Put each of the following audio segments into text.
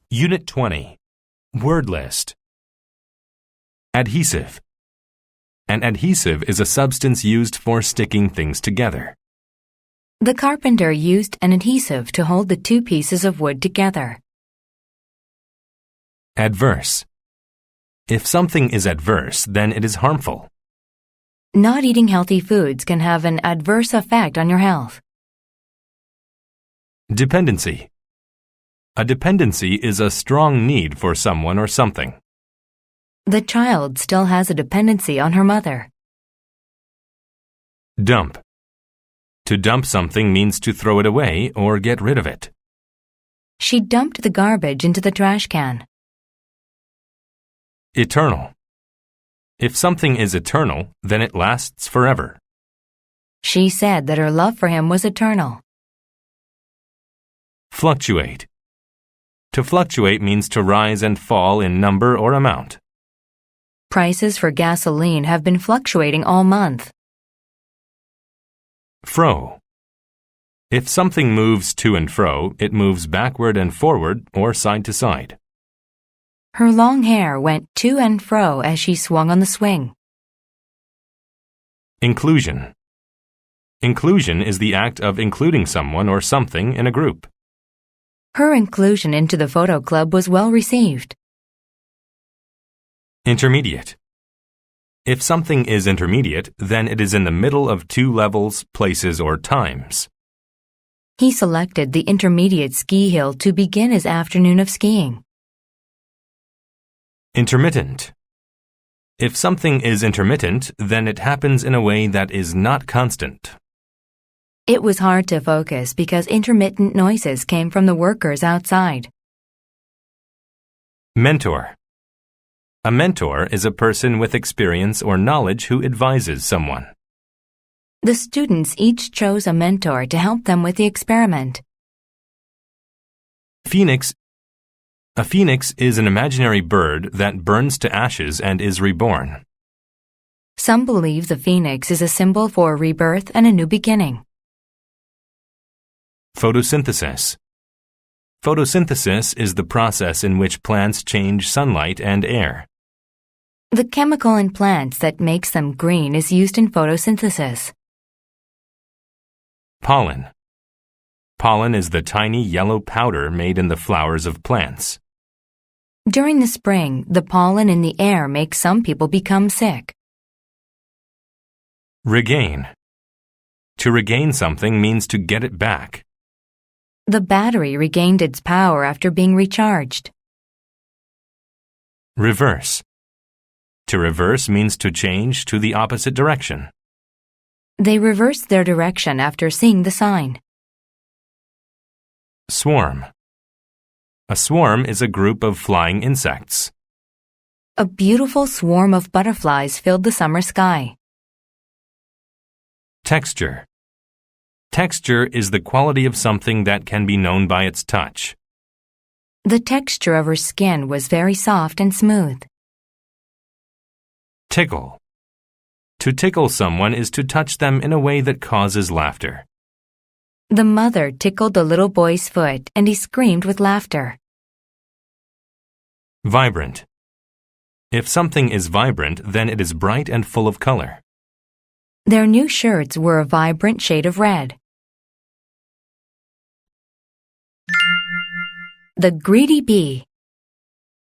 Unit 20. Word list. Adhesive. An adhesive is a substance used for sticking things together. The carpenter used an adhesive to hold the two pieces of wood together. Adverse. If something is adverse, then it is harmful. Not eating healthy foods can have an adverse effect on your health. Dependency. A dependency is a strong need for someone or something. The child still has a dependency on her mother. Dump. To dump something means to throw it away or get rid of it. She dumped the garbage into the trash can. Eternal. If something is eternal, then it lasts forever. She said that her love for him was eternal. Fluctuate. To fluctuate means to rise and fall in number or amount. Prices for gasoline have been fluctuating all month. Fro. If something moves to and fro, it moves backward and forward or side to side. Her long hair went to and fro as she swung on the swing. Inclusion. Inclusion is the act of including someone or something in a group. Her inclusion into the photo club was well received. Intermediate. If something is intermediate, then it is in the middle of two levels, places, or times. He selected the intermediate ski hill to begin his afternoon of skiing. Intermittent. If something is intermittent, then it happens in a way that is not constant. It was hard to focus because intermittent noises came from the workers outside. Mentor. A mentor is a person with experience or knowledge who advises someone. The students each chose a mentor to help them with the experiment. Phoenix. A phoenix is an imaginary bird that burns to ashes and is reborn. Some believe the phoenix is a symbol for rebirth and a new beginning. Photosynthesis. Photosynthesis is the process in which plants change sunlight and air. The chemical in plants that makes them green is used in photosynthesis. Pollen. Pollen is the tiny yellow powder made in the flowers of plants. During the spring, the pollen in the air makes some people become sick. Regain. To regain something means to get it back. The battery regained its power after being recharged. Reverse. To reverse means to change to the opposite direction. They reversed their direction after seeing the sign. Swarm. A swarm is a group of flying insects. A beautiful swarm of butterflies filled the summer sky. Texture. Texture is the quality of something that can be known by its touch. The texture of her skin was very soft and smooth. Tickle. To tickle someone is to touch them in a way that causes laughter. The mother tickled the little boy's foot and he screamed with laughter. Vibrant. If something is vibrant, then it is bright and full of color. Their new shirts were a vibrant shade of red. The greedy bee.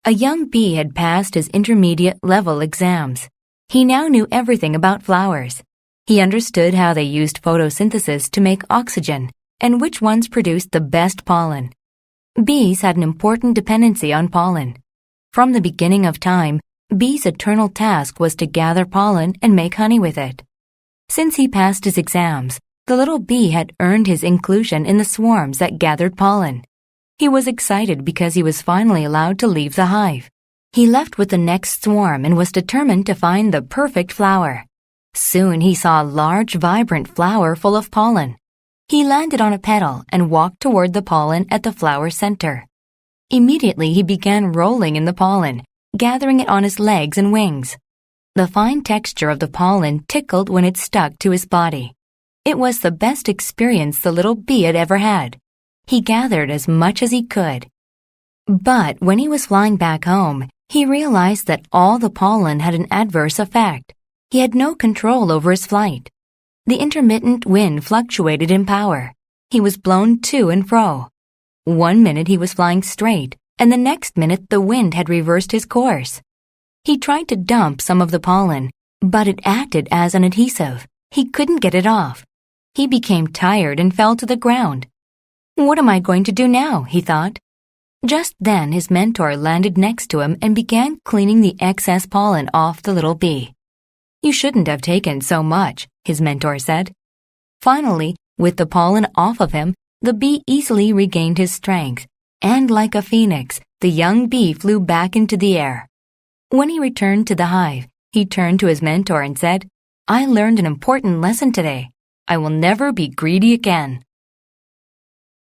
A young bee had passed his intermediate level exams. He now knew everything about flowers. He understood how they used photosynthesis to make oxygen and which ones produced the best pollen. Bees had an important dependency on pollen. From the beginning of time, bees' eternal task was to gather pollen and make honey with it. Since he passed his exams, the little bee had earned his inclusion in the swarms that gathered pollen. He was excited because he was finally allowed to leave the hive. He left with the next swarm and was determined to find the perfect flower. Soon he saw a large, vibrant flower full of pollen. He landed on a petal and walked toward the pollen at the flower's center. Immediately he began rolling in the pollen, gathering it on his legs and wings. The fine texture of the pollen tickled when it stuck to his body. It was the best experience the little bee had ever had. He gathered as much as he could. But when he was flying back home, he realized that all the pollen had an adverse effect. He had no control over his flight. The intermittent wind fluctuated in power. He was blown to and fro. 1 minute he was flying straight, and the next minute the wind had reversed his course. He tried to dump some of the pollen, but it acted as an adhesive. He couldn't get it off. He became tired and fell to the ground. "What am I going to do now?" he thought. Just then his mentor landed next to him and began cleaning the excess pollen off the little bee. "You shouldn't have taken so much," his mentor said. Finally, with the pollen off of him, the bee easily regained his strength, and like a phoenix, the young bee flew back into the air. When he returned to the hive, he turned to his mentor and said, "I learned an important lesson today. I will never be greedy again."